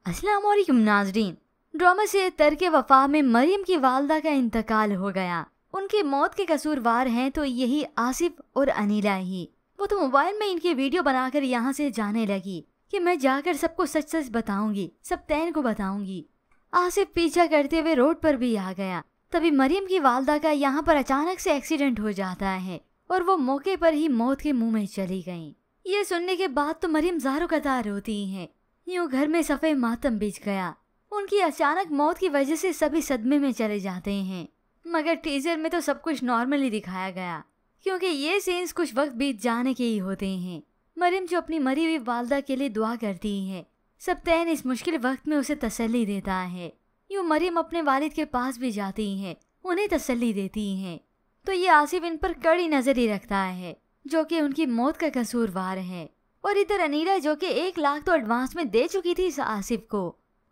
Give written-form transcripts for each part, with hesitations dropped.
अस्सलाम वालेकुम नाजरीन। ड्रामा से तर्क वफा में मरियम की वालदा का इंतकाल हो गया। उनकी मौत के कसूरवार हैं तो यही आसिफ और अनीला ही। वो तो मोबाइल में इनकी वीडियो बनाकर यहाँ से जाने लगी कि मैं जाकर सबको सच सच बताऊंगी, सब्तैन को बताऊंगी। आसिफ पीछा करते हुए रोड पर भी आ गया। तभी मरियम की वालदा का यहाँ पर अचानक से एक्सीडेंट हो जाता है और वो मौके पर ही मौत के मुंह में चली गईं। ये सुनने के बाद तो मरियम ज़ारो कतार रोती हैं। यूं घर में सफ़े मातम बिछ गया। उनकी अचानक मौत की वजह से सभी सदमे में चले जाते हैं। मगर टीजर में तो सब कुछ नॉर्मली दिखाया गया, क्योंकि ये सीन्स कुछ वक्त बीत जाने के ही होते हैं। मरियम जो अपनी मरी हुई वालदा के लिए दुआ करती है, सब्तैन इस मुश्किल वक्त में उसे तसल्ली देता है। यूं मरियम अपने वालिद के पास भी जाती हैं, उन्हें तसल्ली देती हैं। तो ये आसिफ इन पर कड़ी नजर रखता है, जो कि उनकी मौत का कसूरवार है। और इधर अनीला जो कि 1 लाख तो एडवांस में दे चुकी थी इस आसिफ को।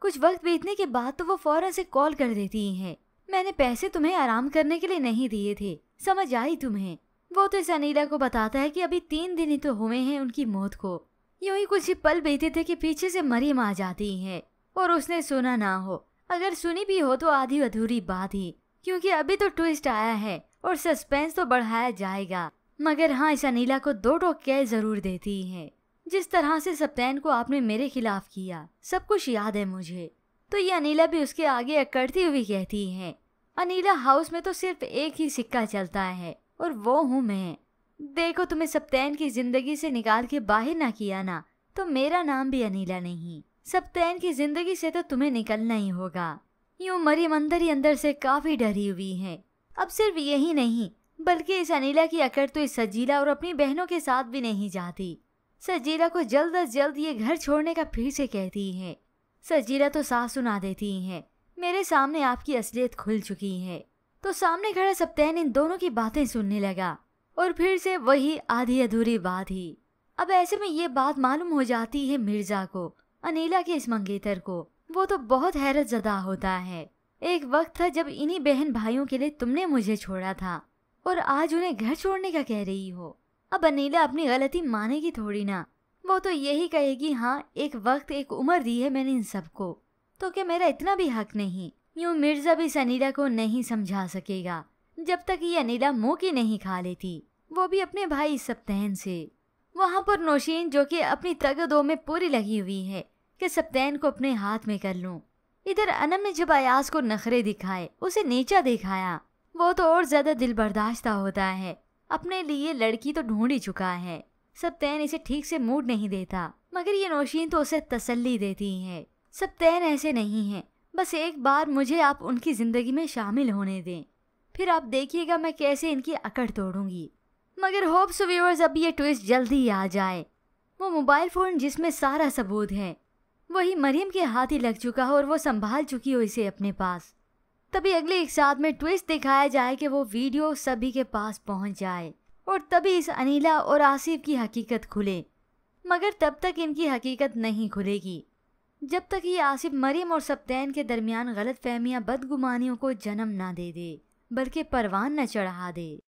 कुछ वक्त बीतने के बाद तो वो फौरन से कॉल कर देती हैं, मैंने पैसे तुम्हें आराम करने के लिए नहीं दिए थे, समझ आई तुम्हें। वो तो इस अनीला को बताता है कि अभी 3 दिन ही तो हुए हैं उनकी मौत को। यूं ही कुछ ही पल बीते थे कि पीछे से मरियम आ जाती है और उसने सुना ना हो, अगर सुनी भी हो तो आधी अधूरी बात ही, क्योंकि अभी तो ट्विस्ट आया है और सस्पेंस तो बढ़ाया जाएगा। मगर हाँ, इस अनीला को 2 टोक कह जरूर देती है। जिस तरह से सब्तैन को आपने मेरे खिलाफ किया, सब कुछ याद है मुझे। तो ये अनीला भी उसके आगे अकड़ती हुई कहती है, अनीला हाउस में तो सिर्फ एक ही सिक्का चलता है और वो हूँ मैं। देखो, तुम्हें सब्तैन की जिंदगी से निकाल के बाहर ना किया ना, तो मेरा नाम भी अनीला नहीं। सब्तैन की जिंदगी से तो तुम्हें निकलना ही होगा। यूं मरियम अंदर ही अंदर से काफी डरी हुई है। अब सिर्फ यही नहीं, बल्कि इस अनीला की अकड़ तो इस सजीला और अपनी बहनों के साथ भी नहीं जाती। सजीला को जल्द अज जल्द ये घर छोड़ने का फिर से कहती है। सजीला तो साफ सुना देती है, मेरे सामने आपकी असलियत खुल चुकी है। तो सामने खड़ा सब्तैन इन दोनों की बातें सुनने लगा और फिर से वही आधी अधूरी बात ही। अब ऐसे में ये बात मालूम हो जाती है मिर्जा को, अनीला के इस मंगेतर को। वो तो बहुत हैरत ज़दा होता है। एक वक्त था जब इन्हीं बहन भाइयों के लिए तुमने मुझे छोड़ा था और आज उन्हें घर छोड़ने का कह रही हो। अब अनीला अपनी गलती मानेगी थोड़ी ना। वो तो यही कहेगी, हाँ एक वक्त एक उम्र दी है मैंने इन सबको, तो क्या मेरा इतना भी हक नहीं। यूं मिर्जा भी इस अनीला को नहीं समझा सकेगा जब तक ये अनीला मुंह की नहीं खा लेती, वो भी अपने भाई सब्तैन से। वहाँ पर नौशीन जो कि अपनी तगदो में पूरी लगी हुई है कि सब्तैन को अपने हाथ में कर लूं। इधर अनम ने जब अयाज को नखरे दिखाए, उसे नीचा दिखाया, वो तो और ज्यादा दिल बर्दाश्ता होता है। अपने लिए लड़की तो ढूंढ ही चुका है। सब्तैन इसे ठीक से मूड नहीं देता, मगर ये नौशीन तो उसे तसल्ली देती है। सब्तैन ऐसे नहीं है, बस एक बार मुझे आप उनकी जिंदगी में शामिल होने दें, फिर आप देखिएगा मैं कैसे इनकी अकड़ तोड़ूंगी। मगर होप्स व्यूअर्स, अब ये ट्विस्ट जल्दी आ जाए। वो मोबाइल फोन जिसमें सारा सबूत है वही मरियम के हाथ ही लग चुका हो और वो संभाल चुकी हो इसे अपने पास। तभी अगले एक साथ में ट्विस्ट दिखाया जाए कि वो वीडियो सभी के पास पहुंच जाए और तभी इस अनीला और आसिफ की हकीकत खुले। मगर तब तक इनकी हकीकत नहीं खुलेगी जब तक ये आसिफ मरियम और सब्तैन के दरमियान गलत फहमियाँ बदगुमानियों को जन्म ना दे दे, बल्कि परवान न चढ़ा दे।